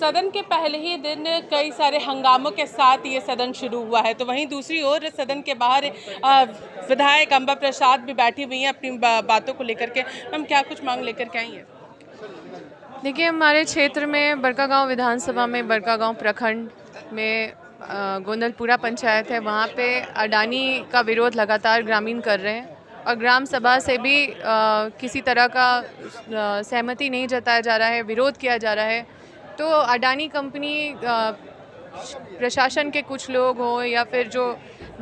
सदन के पहले ही दिन कई सारे हंगामों के साथ ये सदन शुरू हुआ है, तो वहीं दूसरी ओर सदन के बाहर विधायक अंबा प्रसाद भी बैठी हुई हैं अपनी बातों को लेकर के। हम क्या कुछ मांग लेकर के आई हैं? देखिए, हमारे क्षेत्र में बड़कागांव विधानसभा में बड़कागांव प्रखंड में गोंदलपुरा पंचायत है। वहाँ पे अडानी का विरोध लगातार ग्रामीण कर रहे हैं और ग्राम सभा से भी किसी तरह का सहमति नहीं जताया जा रहा है, विरोध किया जा रहा है। तो अडानी कंपनी प्रशासन के कुछ लोग हों या फिर जो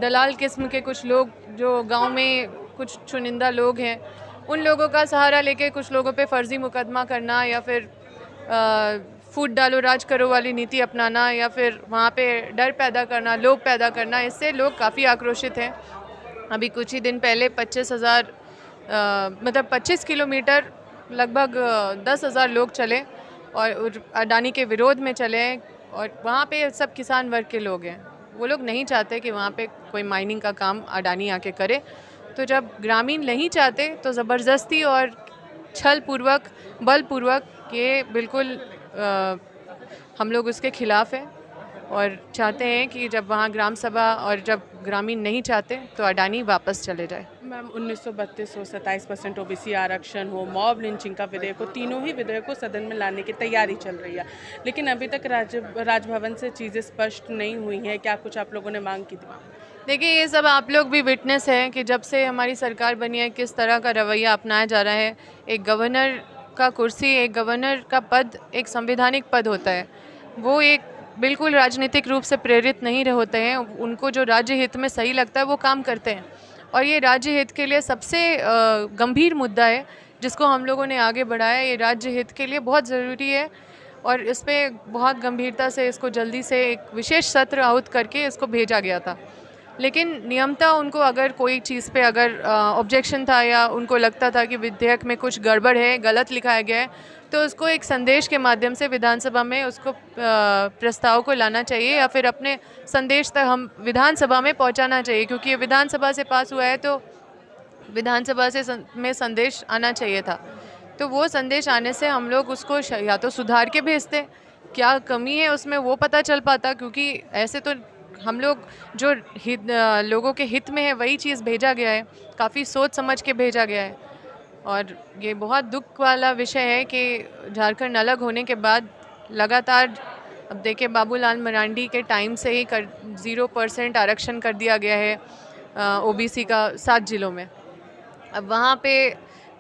दलाल किस्म के कुछ लोग जो गांव में कुछ चुनिंदा लोग हैं, उन लोगों का सहारा लेके कुछ लोगों पे फर्जी मुकदमा करना या फिर फूट डालो राज करो वाली नीति अपनाना या फिर वहाँ पे डर पैदा करना, लोभ पैदा करना, इससे लोग काफ़ी आक्रोशित हैं। अभी कुछ ही दिन पहले 25,000 मतलब 25 किलोमीटर लगभग 10,000 लोग चले और अडानी के विरोध में चले और वहाँ पे सब किसान वर्ग के लोग हैं। वो लोग नहीं चाहते कि वहाँ पे कोई माइनिंग का काम अडानी आके करे। तो जब ग्रामीण नहीं चाहते तो ज़बरदस्ती और छलपूर्वक, बलपूर्वक ये बिल्कुल हम लोग उसके खिलाफ़ हैं और चाहते हैं कि जब वहाँ ग्राम सभा और जब ग्रामीण नहीं चाहते तो अडानी वापस चले जाए। मैम, 1932 हो, 27% ओबीसी आरक्षण हो, मॉब लिंचिंग का विधेयक हो, तीनों ही विधेयक को सदन में लाने की तैयारी चल रही है, लेकिन अभी तक राजभवन से चीज़ें स्पष्ट नहीं हुई हैं। क्या कुछ आप लोगों ने मांग की थी? देखिए, ये सब आप लोग भी विटनेस हैं कि जब से हमारी सरकार बनी है किस तरह का रवैया अपनाया जा रहा है। एक गवर्नर का कुर्सी, एक गवर्नर का पद एक संवैधानिक पद होता है। वो एक बिल्कुल राजनीतिक रूप से प्रेरित नहीं होते हैं। उनको जो राज्य हित में सही लगता है वो काम करते हैं और ये राज्य हित के लिए सबसे गंभीर मुद्दा है जिसको हम लोगों ने आगे बढ़ाया। ये राज्य हित के लिए बहुत ज़रूरी है और इस पर बहुत गंभीरता से इसको जल्दी से एक विशेष सत्र आहूत करके इसको भेजा गया था। लेकिन नियमतः उनको अगर कोई चीज़ पे अगर ऑब्जेक्शन था या उनको लगता था कि विधेयक में कुछ गड़बड़ है, गलत लिखाया गया है, तो उसको एक संदेश के माध्यम से विधानसभा में उसको प्रस्ताव को लाना चाहिए या फिर अपने संदेश तक हम विधानसभा में पहुंचाना चाहिए, क्योंकि ये विधानसभा से पास हुआ है तो विधानसभा से में संदेश आना चाहिए था। तो वो संदेश आने से हम लोग उसको या तो सुधार के भेजते, क्या कमी है उसमें वो पता चल पाता, क्योंकि ऐसे तो हम लोग जो लोगों के हित में है वही चीज़ भेजा गया है, काफ़ी सोच समझ के भेजा गया है। और ये बहुत दुख वाला विषय है कि झारखंड अलग होने के बाद लगातार, अब देखिए, बाबूलाल मरांडी के टाइम से ही 0% आरक्षण कर दिया गया है ओबीसी का 7 जिलों में। अब वहाँ पे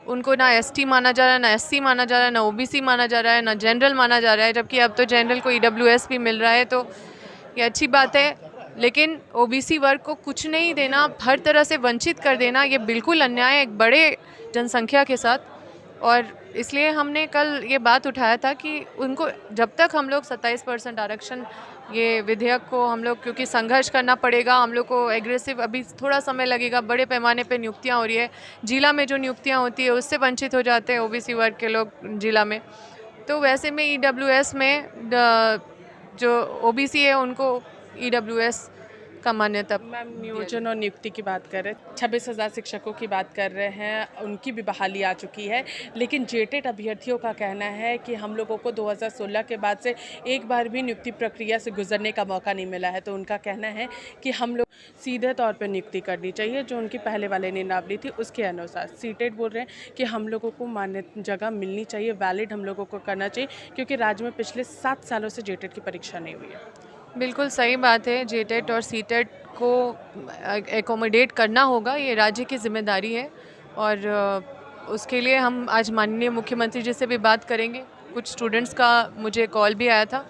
उनको ना एसटी माना जा रहा है, ना एससी माना जा रहा है, ना ओबीसी माना जा रहा है, ना जनरल माना जा रहा है, जबकि अब तो जनरल को ईडब्ल्यूएस भी मिल रहा है। तो ये अच्छी बात है, लेकिन ओबीसी वर्ग को कुछ नहीं देना, हर तरह से वंचित कर देना, ये बिल्कुल अन्याय है एक बड़े जनसंख्या के साथ। और इसलिए हमने कल ये बात उठाया था कि उनको जब तक हम लोग 27% आरक्षण, ये विधेयक को हम लोग, क्योंकि संघर्ष करना पड़ेगा हम लोग को, एग्रेसिव, अभी थोड़ा समय लगेगा, बड़े पैमाने पे नियुक्तियां हो रही है, जिला में जो नियुक्तियां होती है उससे वंचित हो जाते हैं ओबीसी वर्ग के लोग जिला में। तो वैसे में ईडब्ल्यूएस में जो ओबीसी है उनको ईडब्ल्यूएस का मान्यता। मैम, नियोजन और नियुक्ति की बात कर रहे हैं, 26,000 शिक्षकों की बात कर रहे हैं, उनकी भी बहाली आ चुकी है, लेकिन जेटेट अभ्यर्थियों का कहना है कि हम लोगों को 2016 के बाद से एक बार भी नियुक्ति प्रक्रिया से गुजरने का मौका नहीं मिला है। तो उनका कहना है कि हम लोग सीधे तौर पर नियुक्ति करनी चाहिए, जो उनकी पहले वाले नियमावली थी उसके अनुसार। सीटेट बोल रहे हैं कि हम लोगों को मान्य जगह मिलनी चाहिए, वैलिड हम लोगों को करना चाहिए, क्योंकि राज्य में पिछले 7 सालों से जेटेट की परीक्षा नहीं हुई है। बिल्कुल सही बात है, जेटेट और सीटेट को एकोमोडेट करना होगा, ये राज्य की जिम्मेदारी है और उसके लिए हम आज माननीय मुख्यमंत्री जी से भी बात करेंगे। कुछ स्टूडेंट्स का मुझे कॉल भी आया था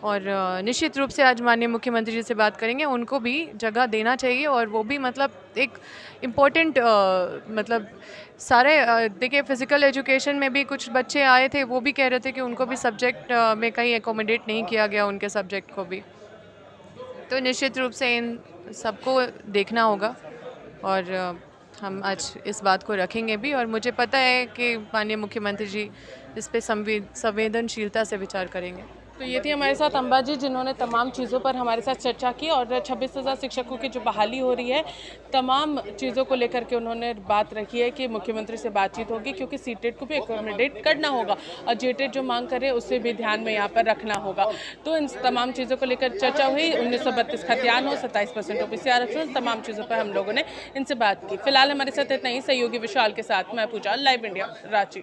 और निश्चित रूप से आज माननीय मुख्यमंत्री जी से बात करेंगे। उनको भी जगह देना चाहिए और वो भी मतलब एक इम्पोर्टेंट, मतलब सारे देखिए, फ़िज़िकल एजुकेशन में भी कुछ बच्चे आए थे, वो भी कह रहे थे कि उनको भी सब्जेक्ट में कहीं एकोमोडेट नहीं किया गया, उनके सब्जेक्ट को भी। तो निश्चित रूप से इन सबको देखना होगा और हम आज इस बात को रखेंगे भी और मुझे पता है कि माननीय मुख्यमंत्री जी इस पे संवेदनशीलता से विचार करेंगे। तो ये थी हमारे साथ अम्बा जी, जिन्होंने तमाम चीज़ों पर हमारे साथ चर्चा की और 26,000 शिक्षकों की जो बहाली हो रही है, तमाम चीज़ों को लेकर के उन्होंने बात रखी है कि मुख्यमंत्री से बातचीत होगी, क्योंकि सीटेट को भी एकोमोडेट करना होगा और जेटेट जो मांग करे उसे भी ध्यान में यहाँ पर रखना होगा। तो इन तमाम चीज़ों को लेकर चर्चा हुई। 1932 खतियान हो, 27% ओबीसी आरक्षण, तमाम चीज़ों पर हम लोगों ने इनसे बात की। फिलहाल हमारे साथ इतना ही। सहयोगी विशाल के साथ मैं पूजा, लाइव इंडिया, रांची।